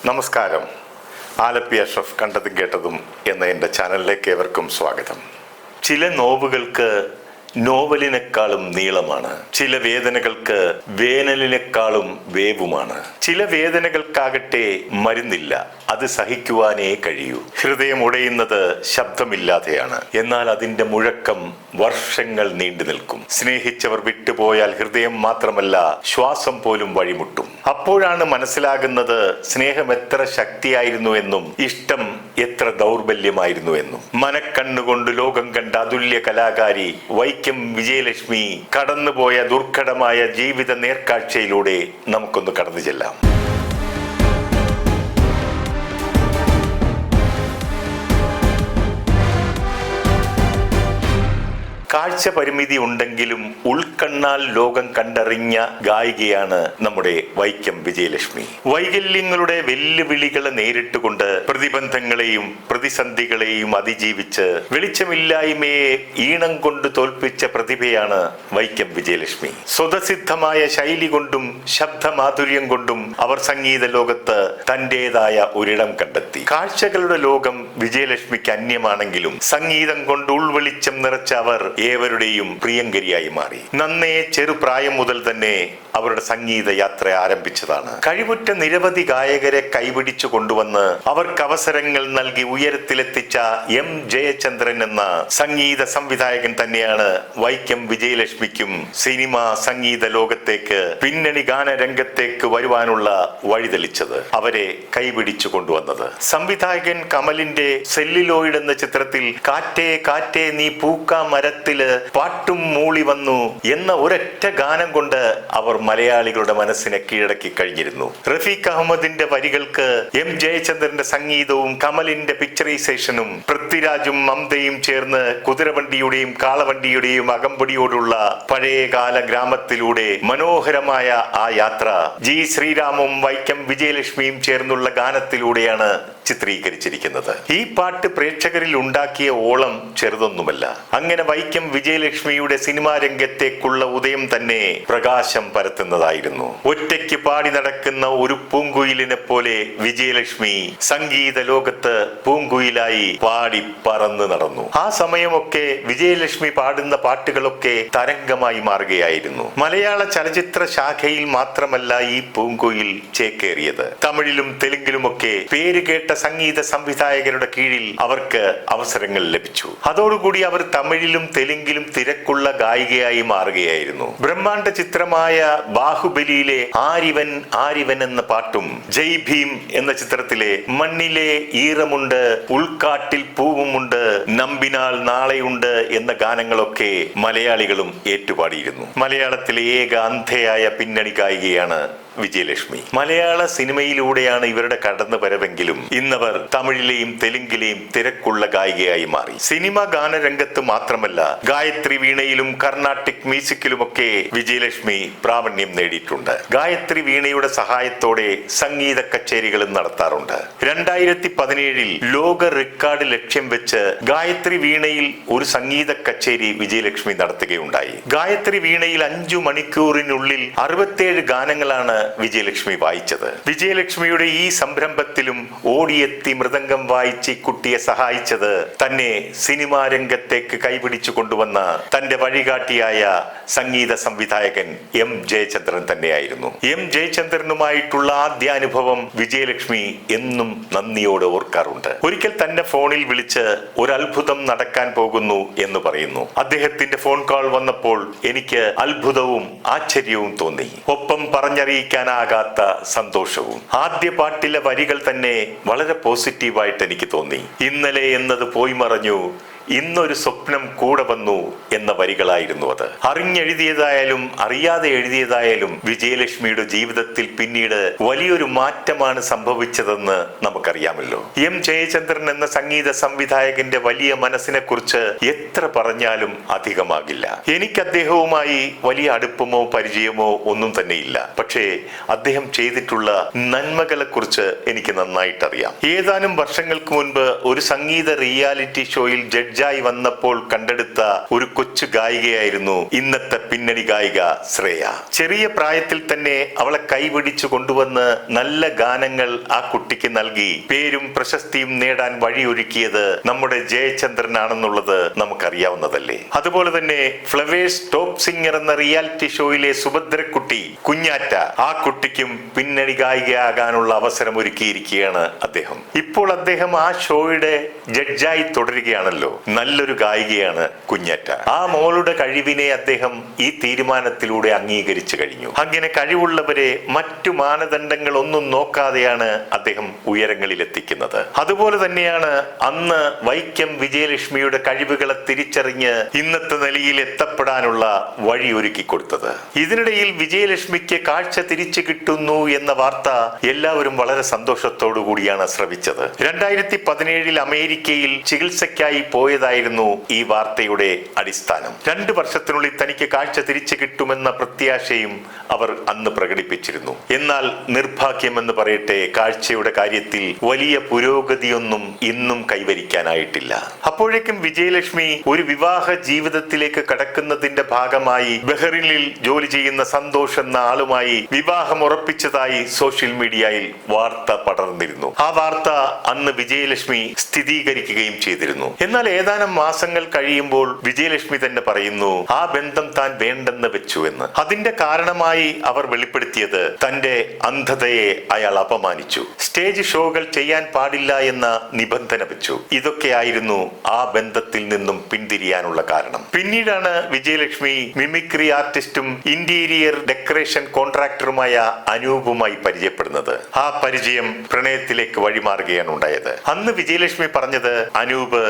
നമസ്കാരം. ആലപ്പി അഷ്റഫ് കണ്ടതും കേട്ടതും എന്ന എൻ്റെ ചാനലിലേക്ക് ഏവർക്കും സ്വാഗതം. ചില നോവുകൾക്ക് നോവലിനേക്കാളും നീളമാണ്. ചില വേദനകൾക്ക് വേനലിനേക്കാളും വേവുമാണ്. ചില വേദനകൾക്കാകട്ടെ മരുന്നില്ല, അത് സഹിക്കുവാനേ കഴിയൂ. ഹൃദയം ഉടയുന്നത് ശബ്ദമില്ലാതെയാണ്, എന്നാൽ അതിന്റെ മുഴക്കം വർഷങ്ങൾ നീണ്ടു നിൽക്കും. സ്നേഹിച്ചവർ വിട്ടുപോയാൽ ഹൃദയം മാത്രമല്ല, ശ്വാസം പോലും വഴിമുട്ടും. അപ്പോഴാണ് മനസ്സിലാകുന്നത് സ്നേഹം എത്ര ശക്തിയായിരുന്നു എന്നും ഇഷ്ടം എത്ര ദൗർബല്യമായിരുന്നു എന്നും. മനക്കണ്ണുകൊണ്ട് ലോകം കണ്ട അതുല്യ കലാകാരി വൈക്കം വിജയലക്ഷ്മി കടന്നുപോയ ദുർഘടമായ ജീവിത നേർക്കാഴ്ചയിലൂടെ നമുക്കൊന്ന് കടന്നു ചെല്ലാം. കാഴ്ച പരിമിതി ഉണ്ടെങ്കിലും ഉൾക്കണ്ണാൽ ലോകം കണ്ടറിഞ്ഞ ഗായികയാണ് നമ്മുടെ വൈക്കം വിജയലക്ഷ്മി. വൈകല്യങ്ങളുടെ വെല്ലുവിളികളെ നേരിട്ടുകൊണ്ട് പ്രതിബന്ധങ്ങളെയും പ്രതിസന്ധികളെയും അതിജീവിച്ച് വെളിച്ചമില്ലായ്മയെ ഈണം കൊണ്ട് തോൽപ്പിച്ച പ്രതിഭയാണ് വൈക്കം വിജയലക്ഷ്മി. സ്വതസിദ്ധമായ ശൈലി കൊണ്ടും ശബ്ദമാധുര്യം കൊണ്ടും അവർ സംഗീത ലോകത്ത് തന്റേതായ ഒരിടം കണ്ടെത്തി. കാഴ്ചകളുടെ ലോകം വിജയലക്ഷ്മിക്ക് അന്യമാണെങ്കിലും സംഗീതം കൊണ്ട് ഉൾവെളിച്ചം നിറച്ച അവർ ഏവരുടെയും പ്രിയങ്കരിയായി മാറി. നന്നേ ചെറുപ്രായം മുതൽ തന്നെ അവരുടെ സംഗീത യാത്ര ആരംഭിച്ചതാണ്. കഴിവുറ്റ നിരവധി ഗായകരെ കൈപിടിച്ചു കൊണ്ടുവന്ന് അവർക്ക് അവസരങ്ങൾ നൽകി ഉയരത്തിലെത്തിച്ച എം ജയചന്ദ്രൻ എന്ന സംഗീത സംവിധായകൻ തന്നെയാണ് വൈക്കം വിജയലക്ഷ്മിക്കും സിനിമ സംഗീത ലോകത്തേക്ക് പിന്നണി ഗാന രംഗത്തേക്ക് വരുവാനുള്ള വഴിതെളിച്ചത്, അവരെ കൈപിടിച്ചു കൊണ്ടുവന്നത്. സംവിധായകൻ കമലിന്റെ സെല്ലിലോയിഡ് എന്ന ചിത്രത്തിൽ കാറ്റേ കാറ്റേ നീ പൂക്കാ മരത്തില് പാട്ടും മൂളി വന്നു എന്ന ഒരൊറ്റ ഗാനം കൊണ്ട് അവർ മലയാളികളുടെ മനസ്സിനെ കീഴടക്കി കഴിഞ്ഞിരുന്നു. റഫീഖ് അഹമ്മദിന്റെ വരികൾക്ക് എം ജയചന്ദ്രന്റെ സംഗീതവും കമലിന്റെ പിക്ചറൈസേഷനും പൃഥ്വിരാജും മമതയും ചേർന്ന് കുതിരവണ്ടിയുടെയും കാളവണ്ടിയുടെയും അകമ്പടിയോടുള്ള പഴയകാല ഗ്രാമത്തിലൂടെ മനോഹരമായ ആ യാത്ര ജി ശ്രീരാമും വൈക്കം വിജയലക്ഷ്മിയും ചേർന്നുള്ള ഗാനത്തിലൂടെയാണ് ചിത്രീകരിച്ചിരിക്കുന്നത്. ഈ പാട്ട് പ്രേക്ഷകരിൽ ഉണ്ടാക്കിയ ഓളം ചെറുതൊന്നുമല്ല. അങ്ങനെ വൈക്കം വിജയലക്ഷ്മിയുടെ സിനിമാ രംഗത്തേക്കുള്ള ഉദയം തന്നെ പ്രകാശം പരത്തുന്നതായിരുന്നു. ഒറ്റയ്ക്ക് പാടി നടക്കുന്ന ഒരു പൂങ്കുയിലിനെ പോലെ വിജയലക്ഷ്മി സംഗീത ലോകത്ത് പൂങ്കുയിലായി പാടി പറന്ന് നടന്നു. ആ സമയമൊക്കെ വിജയലക്ഷ്മി പാടുന്ന പാട്ടുകളൊക്കെ തരംഗമായി മാറുകയായിരുന്നു. മലയാള ചലച്ചിത്ര ശാഖയിൽ മാത്രമല്ല ഈ പൂങ്കുയിൽ ചേക്കേറിയത്. തമിഴിലും തെലുങ്കിലുമൊക്കെ പേരുകേട്ട സംഗീത സംവിധായകരുടെ കീഴിൽ അവർക്ക് അവസരങ്ങൾ ലഭിച്ചു. അതോടുകൂടി അവർ തമിഴിലും തെലുങ്കിലും തിരക്കുള്ള ഗായികയായി മാറുകയായിരുന്നു. ബ്രഹ്മാണ്ഡ ചിത്രമായ ബാഹുബലിയിലെ ആരിവൻ ആരിവൻ എന്ന പാട്ടും ജയ് ഭീം എന്ന ചിത്രത്തിലെ മണ്ണിലെ ഈറമുണ്ട് ഉൾക്കാട്ടിൽ പൂവുമുണ്ട് നമ്പിനാൽ നാളെയുണ്ട് എന്ന ഗാനങ്ങളൊക്കെ മലയാളികളും ഏറ്റുപാടിയിരുന്നു. മലയാളത്തിലെ ഏക അന്ധയായ പിന്നണി ഗായികയാണ് വിജയലക്ഷ്മി. മലയാള സിനിമയിലൂടെയാണ് ഇവരുടെ കടന്നു വരവെങ്കിലും ഇന്നവർ തമിഴിലെയും തെലുങ്കിലെയും തിരക്കുള്ള ഗായികയായി മാറി. സിനിമ ഗാനരംഗത്ത് മാത്രമല്ല, ഗായത്രി വീണയിലും കർണാട്ടിക് മ്യൂസിക്കിലുമൊക്കെ വിജയലക്ഷ്മി പ്രാവീണ്യം നേടിയിട്ടുണ്ട്. ഗായത്രി വീണയുടെ സഹായത്തോടെ സംഗീത കച്ചേരികളും നടത്താറുണ്ട്. 2017 ലോക റെക്കോർഡ് ലക്ഷ്യം വെച്ച് ഗായത്രി വീണയിൽ ഒരു സംഗീത കച്ചേരി വിജയലക്ഷ്മി നടത്തുകയുണ്ടായി. ഗായത്രി വീണയിൽ 5 മണിക്കൂറിനുള്ളിൽ 67 ഗാനങ്ങളാണ് വിജയലക്ഷ്മി വായിച്ചത്. വിജയലക്ഷ്മിയുടെ ഈ സംരംഭത്തിലും ഓടിയെത്തി മൃദംഗം വായിച്ച് കുട്ടിയെ സഹായിച്ചത് തന്നെ സിനിമാ രംഗത്തേക്ക് കൈപിടിച്ചു കൊണ്ടുവന്ന തന്റെ വഴികാട്ടിയായ സംഗീത സംവിധായകൻ എം ജയചന്ദ്രൻ തന്നെയായിരുന്നു. എം ജയചന്ദ്രനുമായിട്ടുള്ള ആദ്യ അനുഭവം വിജയലക്ഷ്മി എന്നും നന്ദിയോടെ ഓർക്കാറുണ്ട്. ഒരിക്കൽ തന്റെ ഫോണിൽ വിളിച്ച് ഒരു അത്ഭുതം നടക്കാൻ പോകുന്നു എന്ന് പറയുന്നു. അദ്ദേഹത്തിന്റെ ഫോൺ കോൾ വന്നപ്പോൾ എനിക്ക് അത്ഭുതവും ആശ്ചര്യവും തോന്നി, ഒപ്പം പറഞ്ഞറിയിക്കാനാകാത്ത സന്തോഷവും. ആദ്യ പാട്ടിലെ വരികൾ തന്നെ വളരെ പോസിറ്റീവായിട്ട് എനിക്ക് തോന്നി. ഇന്നലെ എന്നത് പോയി മറഞ്ഞു, ഇന്നൊരു സ്വപ്നം കൂടെ വന്നു എന്ന വരികളായിരുന്നു അത്. അറിഞ്ഞെഴുതിയതായാലും അറിയാതെ എഴുതിയതായാലും വിജയലക്ഷ്മിയുടെ ജീവിതത്തിൽ പിന്നീട് വലിയൊരു മാറ്റമാണ് സംഭവിച്ചതെന്ന് നമുക്കറിയാമല്ലോ. എം ജയചന്ദ്രൻ എന്ന സംഗീത സംവിധായകന്റെ വലിയ മനസ്സിനെ കുറിച്ച് എത്ര പറഞ്ഞാലും അധികമാകില്ല. എനിക്ക് അദ്ദേഹവുമായി വലിയ അടുപ്പമോ പരിചയമോ ഒന്നും തന്നെയില്ല. പക്ഷേ അദ്ദേഹം ചെയ്തിട്ടുള്ള നന്മകളെ കുറിച്ച് എനിക്ക് നന്നായിട്ടറിയാം. ഏതാനും വർഷങ്ങൾക്ക് മുൻപ് ഒരു സംഗീത റിയാലിറ്റി ഷോയിൽ ജഡ്ജി ജഡ്ജായി വന്നപ്പോൾ കണ്ടെടുത്ത ഒരു കൊച്ചു ഗായികയായിരുന്നു ഇന്നത്തെ പിന്നണി ഗായിക ശ്രേയ. ചെറിയ പ്രായത്തിൽ തന്നെ അവളെ കൈപിടിച്ചു കൊണ്ടുവന്ന് നല്ല ഗാനങ്ങൾ ആ കുട്ടിക്ക് നൽകി പേരും പ്രശസ്തിയും നേടാൻ വഴിയൊരുക്കിയത് നമ്മുടെ ജയചന്ദ്രനാണെന്നുള്ളത് നമുക്കറിയാവുന്നതല്ലേ. അതുപോലെ തന്നെ ഫ്ലവേഴ്സ് ടോപ്പ് സിംഗർ എന്ന റിയാലിറ്റി ഷോയിലെ സുഭദ്രക്കുട്ടി കുഞ്ഞാറ്റ, ആ കുട്ടിക്കും പിന്നണി ഗായികയാകാനുള്ള അവസരം ഒരുക്കിയിരിക്കുകയാണ് അദ്ദേഹം. ഇപ്പോൾ അദ്ദേഹം ആ ഷോയുടെ ജഡ്ജായി തുടരുകയാണല്ലോ. നല്ലൊരു ഗായികയാണ് കുഞ്ഞാറ്റ. ആ മോളുടെ കഴിവിനെ അദ്ദേഹം ഈ തീരുമാനത്തിലൂടെ അംഗീകരിച്ചു കഴിഞ്ഞു. അങ്ങനെ കഴിവുള്ളവരെ മറ്റു മാനദണ്ഡങ്ങൾ ഒന്നും നോക്കാതെയാണ് അദ്ദേഹം ഉയരങ്ങളിൽ എത്തിക്കുന്നത്. അതുപോലെ തന്നെയാണ് അന്ന് വൈക്കം വിജയലക്ഷ്മിയുടെ കഴിവുകളെ തിരിച്ചറിഞ്ഞ് ഇന്നത്തെ നിലയിൽ എത്തപ്പെടാനുള്ള വഴി ഒരുക്കി കൊടുത്തത്. ഇതിനിടയിൽ വിജയലക്ഷ്മിക്ക് കാഴ്ച തിരിച്ചു കിട്ടുന്നു എന്ന വാർത്ത എല്ലാവരും വളരെ സന്തോഷത്തോടു കൂടിയാണ് ശ്രവിച്ചത്. 2017 അമേരിക്കയിൽ ചികിത്സയ്ക്കായി പോയതായിരുന്നു ഈ വാർത്തയുടെ അടിസ്ഥാനം. 2 വർഷത്തിനുള്ളിൽ തനിക്ക് കാഴ്ച തിരിച്ചു കിട്ടുമെന്ന പ്രത്യാശയും അവർ അന്ന് പ്രകടിപ്പിച്ചിരുന്നു. എന്നാൽ നിർഭാഗ്യമെന്ന് പറയട്ടെ, കാഴ്ചയുടെ കാര്യത്തിൽ വലിയ പുരോഗതിയൊന്നും ഇന്നും കൈവരിക്കാനായിട്ടില്ല. അപ്പോഴേക്കും വിജയലക്ഷ്മി ഒരു വിവാഹ ജീവിതത്തിലേക്ക് കടക്കുന്നതിന്റെ ഭാഗമായി ബഹ്റിനിൽ ജോലി ചെയ്യുന്ന സന്തോഷ് എന്ന ആളുമായി വിവാഹം ഉറപ്പിച്ചതായി സോഷ്യൽ മീഡിയയിൽ വാർത്ത പടർന്നിരുന്നു. ആ വാർത്ത അന്ന് വിജയലക്ഷ്മി സ്ഥിരീകരിക്കുകയും ചെയ്തിരുന്നു. എന്നാൽ ഏതാനും മാസങ്ങൾ കഴിയുമ്പോൾ വിജയലക്ഷ്മി തന്നെ പറയുന്നു ആ ബന്ധം താൻ വേണ്ടെന്ന് വെച്ചു എന്ന്. അതിന്റെ കാരണമായി അവർ വെളിപ്പെടുത്തിയത് തന്റെ അന്ധതയെ അയാൾ അപമാനിച്ചു, സ്റ്റേജ് ഷോകൾ ചെയ്യാൻ പാടില്ല എന്ന നിബന്ധന വെച്ചു. ഇതൊക്കെയായിരുന്നു ആ ബന്ധത്തിൽ നിന്നും പിന്തിരിയാനുള്ള കാരണം. പിന്നീടാണ് വിജയലക്ഷ്മി മിമിക്രി ആർട്ടിസ്റ്റും ഇന്റീരിയർ ഡെക്കറേഷൻ കോൺട്രാക്ടറുമായ അനൂപുമായി പരിചയപ്പെടുന്നത്. ആ പരിചയം പ്രണയത്തിലേക്ക് വഴിമാറുകയാണ് ഉണ്ടായത്. അന്ന് വിജയലക്ഷ്മി പറഞ്ഞത് അനൂപ്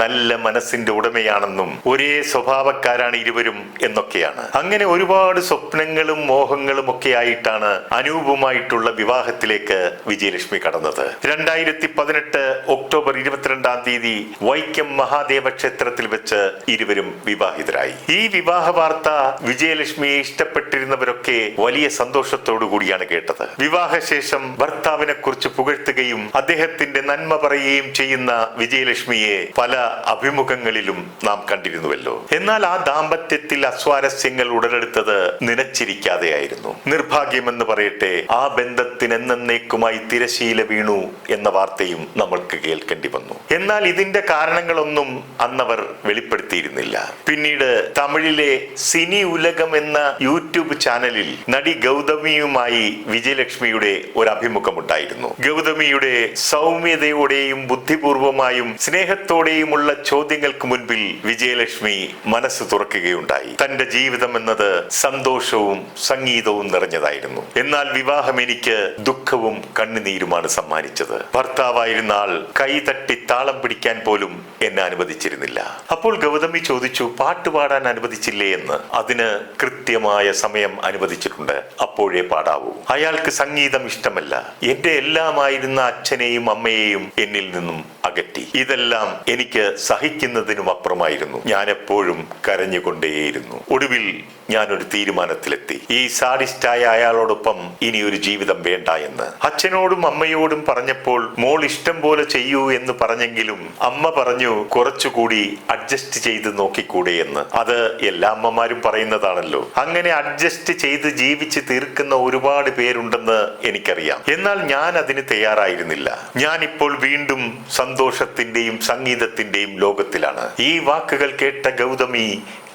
നല്ല മനസ്സിന്റെ ഉടമയാണെന്നും ഒരേ സ്വഭാവക്കാരാണ് ഇരുവരും എന്നൊക്കെയാണ്. അങ്ങനെ ഒരുപാട് സ്വപ്നങ്ങളും മോഹങ്ങളും ഒക്കെ ആയിട്ടാണ് അനൂപുമായിട്ടുള്ള വിവാഹത്തിലേക്ക് വിജയലക്ഷ്മി കടന്നത്. 2018 ഒക്ടോബർ 22-ാം തീയതി വൈക്കം മഹാദേവ ക്ഷേത്രത്തിൽ വെച്ച് ഇരുവരും വിവാഹിതരായി. ഈ വിവാഹ വാർത്ത വിജയലക്ഷ്മിയെ ഇഷ്ടപ്പെട്ടിരുന്നവരൊക്കെ വലിയ സന്തോഷത്തോടു കൂടിയാണ് കേട്ടത്. വിവാഹശേഷം ഭർത്താവിനെ കുറിച്ച് പുകഴ്ത്തുകയും അദ്ദേഹത്തിന്റെ നന്മ പറയുകയും ചെയ്യുന്ന വിജയലക്ഷ്മിയെ പല അഭിമുഖങ്ങളിലും നാം കണ്ടിരുന്നുവല്ലോ. എന്നാൽ ആ ദാമ്പത്യത്തിൽ അസ്വാരസ്യങ്ങൾ ഉടലെടുത്തത് നനച്ചിരിക്കാതെയായിരുന്നു. നിർഭാഗ്യമെന്ന് പറയട്ടെ, ആ ബന്ധത്തിന് എന്നേക്കുമായി തിരശീല വീണു എന്ന വാർത്തയും നമ്മൾക്ക് കേൾക്കേണ്ടി വന്നു. എന്നാൽ ഇതിന്റെ കാരണങ്ങളൊന്നും അന്നവർ വെളിപ്പെടുത്തിയിരുന്നില്ല. പിന്നീട് തമിഴിലെ സിനി ഉലകം എന്ന യൂട്യൂബ് ചാനലിൽ നടി ഗൗതമിയുമായി വിജയലക്ഷ്മിയുടെ ഒരു അഭിമുഖമുണ്ടായിരുന്നു. ഗൗതമിയുടെ സൗമ്യതയോടെയും ബുദ്ധിപൂർവമായും സ്നേഹത്തോടെയുമുള്ള ചോദ്യങ്ങൾക്ക് മുൻപിൽ വിജയലക്ഷ്മി മനസ്സ് തുറക്കുകയുണ്ടായി. തന്റെ ജീവിതം എന്നത് സന്തോഷവും സംഗീതവും നിറഞ്ഞതായിരുന്നു. എന്നാൽ വിവാഹം എനിക്ക് ദുഃഖവും കണ്ണുനീരുമാണ് സമ്മാനിച്ചത്. ഭർത്താവായിരുന്ന ആൾ കൈ തട്ടി താളം പിടിക്കാൻ പോലും എന്നെ അനുവദിച്ചിരുന്നില്ല. അപ്പോൾ ഗൗതമി ചോദിച്ചു, പാട്ടുപാടാൻ അനുവദിച്ചില്ലേ എന്ന്. അതിന് കൃത്യമായ സമയം അനുവദിച്ചിട്ടുണ്ട്, അപ്പോഴേ പാടാവൂ. അയാൾക്ക് സംഗീതം ഇഷ്ടമല്ല. എന്റെ എല്ലാമായിരുന്ന അച്ഛനെയും അമ്മയെയും എന്നിൽ നിന്നും അകറ്റി. ഇതെല്ലാം എനിക്ക് സഹിക്കുന്നതിനും അപ്പുറമായിരുന്നു. ഞാൻ എപ്പോഴും കരഞ്ഞുകൊണ്ടേയിരുന്നു. ഒടുവിൽ ഞാനൊരു തീരുമാനത്തിലെത്തി. ഈ സാഡിസ്റ്റായ അയാളോടൊപ്പം ഇനി ഒരു ജീവിതം വേണ്ട എന്ന്. അച്ഛനോടും അമ്മയോടും പറഞ്ഞപ്പോൾ മോൾ ഇഷ്ടം പോലെ ചെയ്യൂ എന്ന് പറഞ്ഞെങ്കിലും അമ്മ പറഞ്ഞു കുറച്ചുകൂടി അഡ്ജസ്റ്റ് ചെയ്ത് നോക്കിക്കൂടെ എന്ന്. അത് എല്ലാ അമ്മമാരും പറയുന്നതാണല്ലോ. അങ്ങനെ അഡ്ജസ്റ്റ് ചെയ്ത് ജീവിച്ച് തീർക്കുന്ന ഒരുപാട് പേരുണ്ടെന്ന് എനിക്കറിയാം. എന്നാൽ ഞാൻ അതിന് തയ്യാറായിരുന്നില്ല. ഞാൻ ഇപ്പോൾ വീണ്ടും സന്തോഷത്തിന്റെയും സംഗീതത്തിന്റെയും ലോകത്തിലാണ്. ഈ വാക്കുകൾ കേട്ട ഗൗതമി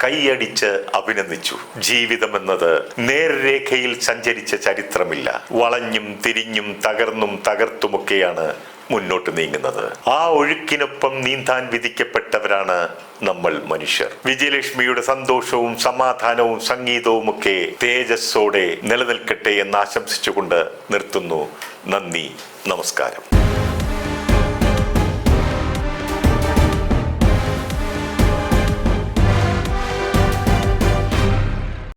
കൈയടിച്ച് അഭിനന്ദിച്ചു. ജീവിതം എന്നത് നേർരേഖയിൽ സഞ്ചരിച്ച ചരിത്രമില്ല. വളഞ്ഞും തിരിഞ്ഞും തകർന്നും തകർത്തുമൊക്കെയാണ് മുന്നോട്ട് നീങ്ങുന്നത്. ആ ഒഴുക്കിനൊപ്പം നീന്താൻ വിധിക്കപ്പെട്ടവരാണ് നമ്മൾ മനുഷ്യർ. വിജയലക്ഷ്മിയുടെ സന്തോഷവും സമാധാനവും സംഗീതവും ഒക്കെ തേജസ്സോടെ നിലനിൽക്കട്ടെ എന്ന് ആശംസിച്ചുകൊണ്ട് നിർത്തുന്നു. നന്ദി, നമസ്കാരം.